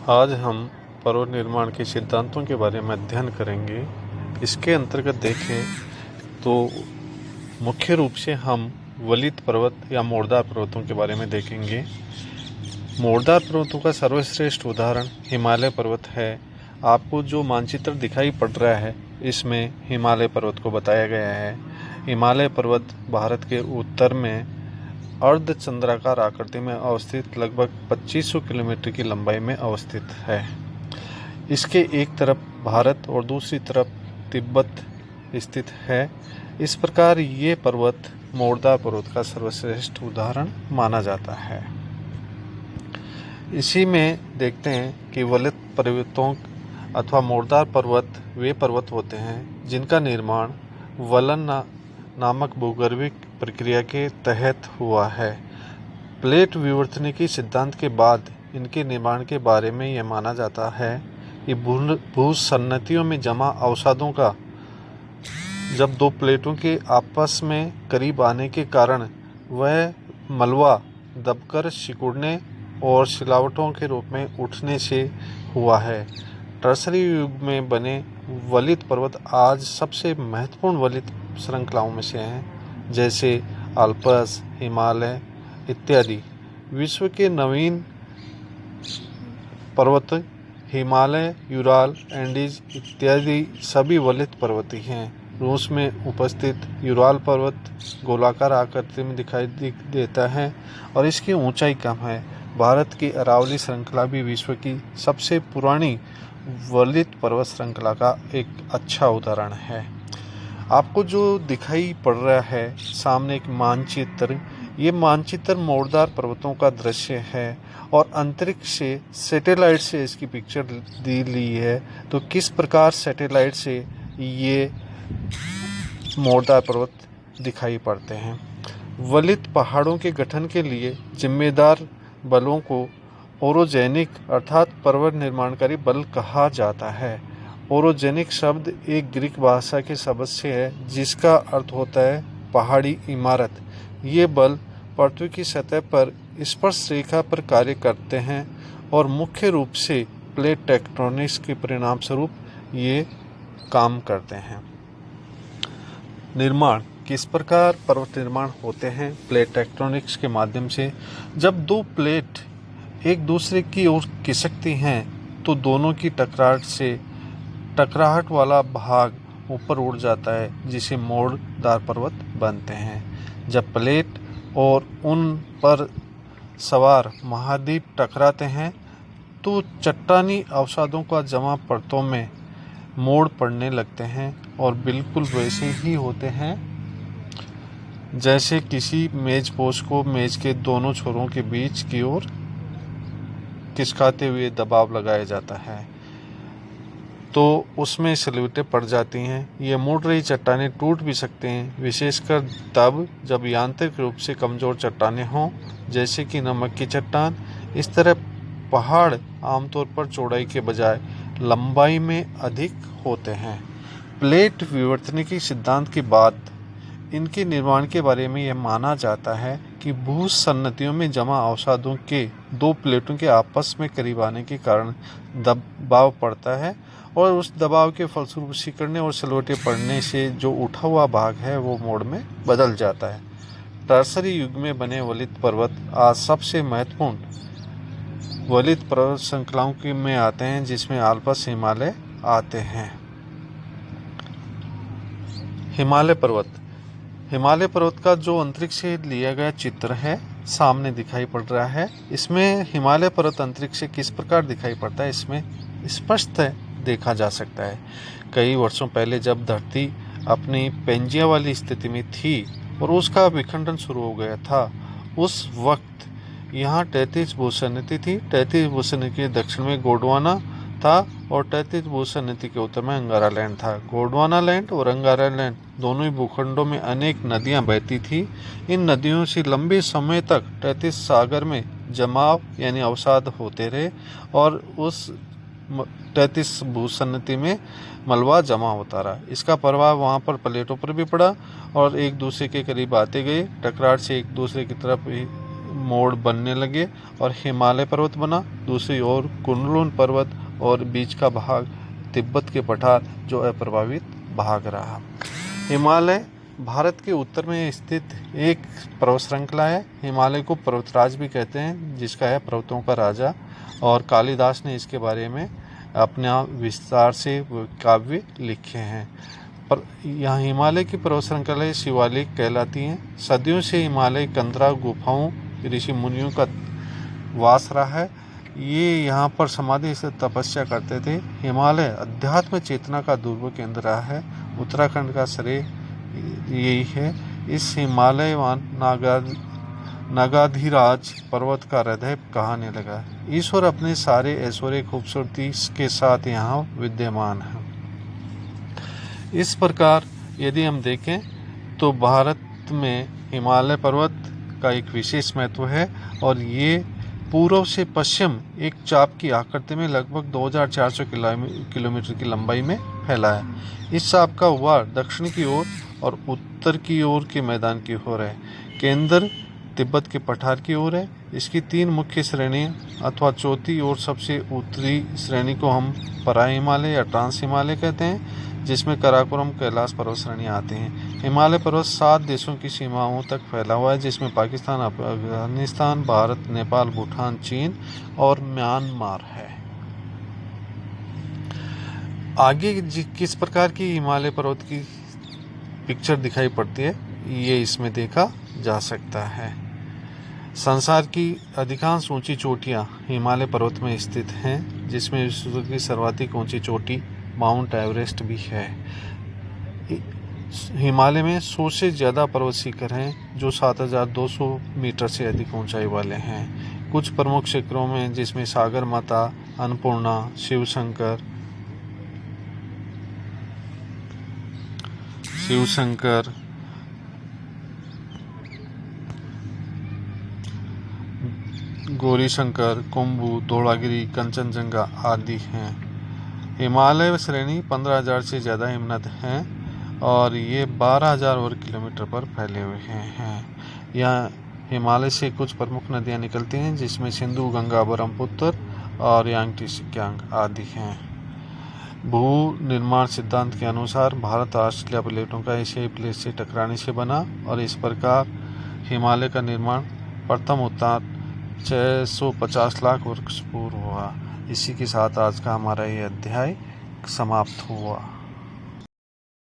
आज हम पर्वत निर्माण के सिद्धांतों के बारे में अध्ययन करेंगे। इसके अंतर्गत देखें तो मुख्य रूप से हम वलित पर्वत या मोड़दार पर्वतों के बारे में देखेंगे। मोड़दार पर्वतों का सर्वश्रेष्ठ उदाहरण हिमालय पर्वत है। आपको जो मानचित्र दिखाई पड़ रहा है इसमें हिमालय पर्वत को बताया गया है। हिमालय पर्वत भारत के उत्तर में अर्धचंद्राकार आकृति में अवस्थित लगभग 2500 किलोमीटर की लंबाई में अवस्थित है। इसके एक तरफ भारत और दूसरी तरफ तिब्बत स्थित है। इस प्रकार ये पर्वत मोड़दार पर्वत का सर्वश्रेष्ठ उदाहरण माना जाता है। इसी में देखते हैं कि वलित पर्वतों अथवा मोड़दार पर्वत वे पर्वत होते हैं जिनका निर्माण वलन नामक भूगर्भिक प्रक्रिया के तहत हुआ है। प्लेट विवर्तनिकी सिद्धांत के बाद इनके निर्माण के बारे में यह माना जाता है कि भूसन्नतियों में जमा अवसादों का जब दो प्लेटों के आपस में करीब आने के कारण वह मलबा दबकर सिकुड़ने और सिलावटों के रूप में उठने से हुआ है। टर्सरी युग में बने वलित पर्वत आज सबसे महत्वपूर्ण वलित श्रृंखलाओं में से हैं, जैसे अल्पस, हिमालय इत्यादि। विश्व के नवीन पर्वत हिमालय, यूराल, एंडीज इत्यादि सभी वलित पर्वत ही हैं। रूस में उपस्थित यूराल पर्वत गोलाकार आकृति में दिखाई देता है और इसकी ऊंचाई कम है। भारत की अरावली श्रृंखला भी विश्व की सबसे पुरानी वलित पर्वत श्रृंखला का एक अच्छा उदाहरण है। आपको जो दिखाई पड़ रहा है सामने एक मानचित्र, ये मानचित्र मोड़दार पर्वतों का दृश्य है और अंतरिक्ष से सैटेलाइट से इसकी पिक्चर ली है। तो किस प्रकार सैटेलाइट से ये मोड़दार पर्वत दिखाई पड़ते हैं। वलित पहाड़ों के गठन के लिए जिम्मेदार बलों को ओरोजेनिक अर्थात पर्वत निर्माणकारी बल कहा जाता है। ओरोजेनिक शब्द एक ग्रीक भाषा के शब्द से है जिसका अर्थ होता है पहाड़ी इमारत। ये बल पृथ्वी की सतह पर स्पर्श रेखा पर कार्य करते हैं और मुख्य रूप से प्लेट टेक्टोनिक्स के परिणाम स्वरूप ये काम करते हैं। निर्माण किस प्रकार पर्वत निर्माण होते हैं प्लेट टेक्टोनिक्स के माध्यम से। जब दो प्लेट एक दूसरे की ओर खिसकती हैं तो दोनों की टकराहट वाला भाग ऊपर उड़ जाता है जिसे मोड़दार पर्वत बनते हैं। जब प्लेट और उन पर सवार महाद्वीप टकराते हैं तो चट्टानी अवसादों का जमा परतों में मोड़ पड़ने लगते हैं और बिल्कुल वैसे ही होते हैं जैसे किसी मेज पोस्ट को मेज के दोनों छोरों के बीच की ओर खिसकाते हुए दबाव लगाया जाता है तो उसमें सिलवटें पड़ जाती हैं। ये मुड़ रही चट्टानें टूट भी सकते हैं, विशेषकर तब जब यांत्रिक रूप से कमज़ोर चट्टानें हों, जैसे कि नमक की चट्टान। इस तरह पहाड़ आमतौर पर चौड़ाई के बजाय लंबाई में अधिक होते हैं। प्लेट विवर्तनिकी सिद्धांत के बाद इनके निर्माण के बारे में यह माना जाता है कि भूसन्नतियों में जमा अवसादों के दो प्लेटों के आपस में करीब आने के कारण दबाव पड़ता है और उस दबाव के फलस्वरूप सिकुड़ने और सिलवटें पड़ने से जो उठा हुआ भाग है वो मोड़ में बदल जाता है। टर्सरी युग में बने वलित पर्वत आज सबसे महत्वपूर्ण वलित पर्वत श्रृंखलाओं में आते हैं, जिसमें अल्पस, हिमालय आते हैं। हिमालय पर्वत का जो अंतरिक्ष से लिया गया चित्र है सामने दिखाई पड़ रहा है। इसमें हिमालय पर्वत अंतरिक्ष से किस प्रकार दिखाई पड़ता है इसमें स्पष्ट देखा जा सकता है। कई वर्षों पहले जब धरती अपनी पेंजिया वाली स्थिति में थी और उसका विखंडन शुरू हो गया था, उस वक्त यहाँ 33 भूसन्निधि थी। 33 भूसन्निधि के दक्षिण में गोंडवाना था और 33 भूसन्निधि के उत्तर में अंगारा लैंड था। गोंडवाना लैंड और अंगारा लैंड दोनों ही भूखंडों में अनेक नदियां बहती थी। इन नदियों से लंबे समय तक 33 सागर में जमाव यानी अवसाद होते रहे और उस 33 भूसन्निधि में मलबा जमा होता रहा। इसका प्रभाव वहाँ पर प्लेटों पर भी पड़ा और एक दूसरे के करीब आते गए, टकरार से एक दूसरे की तरफ मोड़ बनने लगे और हिमालय पर्वत बना। दूसरी ओर कुनलुन पर्वत और बीच का भाग तिब्बत के पठार जो अप्रभावित भाग रहा। हिमालय भारत के उत्तर में स्थित एक पर्वत श्रृंखला है। हिमालय को पर्वतराज भी कहते हैं, जिसका है पर्वतों का राजा, और कालिदास ने इसके बारे में अपना विस्तार से काव्य लिखे हैं। पर यहाँ हिमालय की पर्वत श्रृंखलाएं शिवालिक कहलाती हैं। सदियों से हिमालय कंदरा गुफाओं ऋषि मुनियों का वास रहा है। ये यहाँ पर समाधि से तपस्या करते थे। हिमालय अध्यात्म चेतना का ध्रुव केंद्र रहा है। उत्तराखंड का श्रेय यही है। इस हिमालयवान नागाधिराज पर्वत का हृदय कहने लगा। ईश्वर अपने सारे ऐश्वर्य खूबसूरती के साथ यहाँ विद्यमान है। इस प्रकार यदि हम देखें तो भारत में हिमालय पर्वत का एक विशेष महत्व है और ये पूर्व से पश्चिम एक चाप की आकृति में लगभग 2400 किलोमीटर की लंबाई में फैला है। इस चाप का उभार दक्षिण की ओर और उत्तर की ओर के मैदान की ओर है। केंद्र तिब्बत के पठार की ओर है। इसकी 3 मुख्य श्रेणियां अथवा चौथी और सबसे उत्तरी श्रेणी को हम परा हिमालय या ट्रांस हिमालय कहते हैं, जिसमें काराकोरम कैलाश पर्वत श्रेणियां आती हैं। हिमालय पर्वत 7 देशों की सीमाओं तक फैला हुआ है, जिसमें पाकिस्तान, अफगानिस्तान, भारत, नेपाल, भूटान, चीन और म्यांमार है। आगे किस प्रकार की हिमालय पर्वत की पिक्चर दिखाई पड़ती है ये इसमें देखा जा सकता है। संसार की अधिकांश ऊंची चोटियां हिमालय पर्वत में स्थित हैं, जिसमें विश्व की सर्वाधिक ऊंची चोटी माउंट एवरेस्ट भी है। हिमालय में 100 से ज़्यादा पर्वत शिखर हैं जो 7200 मीटर से अधिक ऊंचाई वाले हैं। कुछ प्रमुख शिखरों में जिसमें सागर माता, अन्नपूर्णा, शिव शंकर, गौरी शंकर, कुंभू, धौलागिरी, कंचनजंगा आदि हैं। हिमालय श्रेणी 15,000 से ज़्यादा हिमनद हैं और ये 12,000 वर्ग किलोमीटर पर फैले हुए हैं। यहाँ हिमालय से कुछ प्रमुख नदियाँ निकलती हैं, जिसमें सिंधु, गंगा, ब्रह्मपुत्र और यांगटी सिक्यांग आदि हैं। भू निर्माण सिद्धांत के अनुसार भारत ऑस्ट्रेलिया प्लेटों का एशियाई प्लेट से टकराने से बना और इस प्रकार हिमालय का निर्माण प्रथम उत्तान 650 लाख वर्ष पूर्व हुआ। इसी के साथ आज का हमारा ये अध्याय समाप्त हुआ।